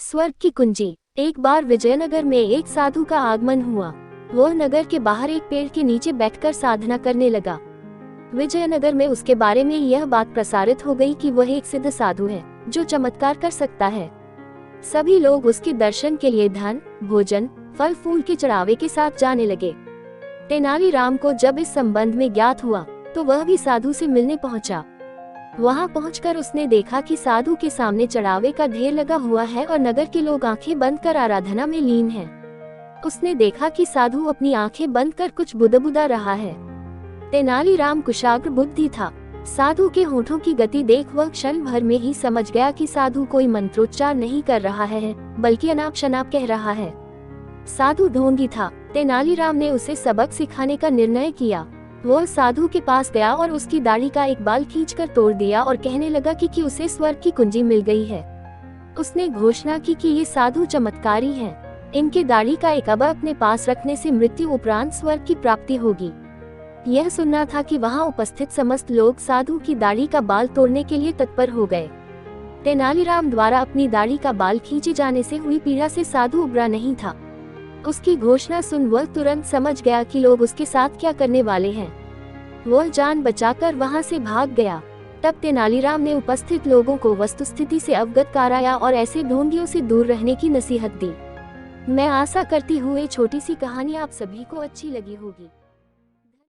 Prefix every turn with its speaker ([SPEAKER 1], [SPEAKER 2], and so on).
[SPEAKER 1] स्वर्ग की कुंजी। एक बार विजयनगर में एक साधु का आगमन हुआ। वह नगर के बाहर एक पेड़ के नीचे बैठकर साधना करने लगा। विजयनगर में उसके बारे में यह बात प्रसारित हो गई कि वह एक सिद्ध साधु है जो चमत्कार कर सकता है। सभी लोग उसके दर्शन के लिए धन, भोजन, फल फूल के चढ़ावे के साथ जाने लगे। तेनालीराम को जब इस संबंध में ज्ञात हुआ तो वह भी साधु से मिलने पहुंचा। वहां पहुंचकर उसने देखा कि साधु के सामने चढ़ावे का ढेर लगा हुआ है और नगर के लोग आंखें बंद कर आराधना में लीन हैं। उसने देखा कि साधु अपनी आंखें बंद कर कुछ बुदबुदा रहा है। तेनालीराम कुशाग्र बुद्धि था। साधु के होठों की गति देख वह क्षण भर में ही समझ गया कि साधु कोई मंत्रोच्चार नहीं कर रहा है, बल्कि अनाप शनाप कह रहा है। साधु ढोंगी था। तेनालीराम ने उसे सबक सिखाने का निर्णय किया। वह साधु के पास गया और उसकी दाढ़ी का एक बाल खींचकर तोड़ दिया और कहने लगा कि उसे स्वर्ग की कुंजी मिल गई है। उसने घोषणा की कि ये साधु चमत्कारी हैं। इनके दाढ़ी का एक अबा अपने पास रखने से मृत्यु उपरांत स्वर्ग की प्राप्ति होगी। यह सुनना था कि वहां उपस्थित समस्त लोग साधु की दाढ़ी का बाल तोड़ने के लिए तत्पर हो गए। तेनालीराम द्वारा अपनी दाढ़ी का बाल खींचे जाने से हुई पीड़ा से साधु उबरा नहीं था। उसकी घोषणा सुन वह तुरंत समझ गया कि लोग उसके साथ क्या करने वाले हैं। वह जान बचाकर वहां से भाग गया। तब तेनालीराम ने उपस्थित लोगों को वस्तुस्थिति से अवगत कराया और ऐसे ढोंगियों से दूर रहने की नसीहत दी। मैं आशा करती हूँ ये छोटी सी कहानी आप सभी को अच्छी लगी होगी।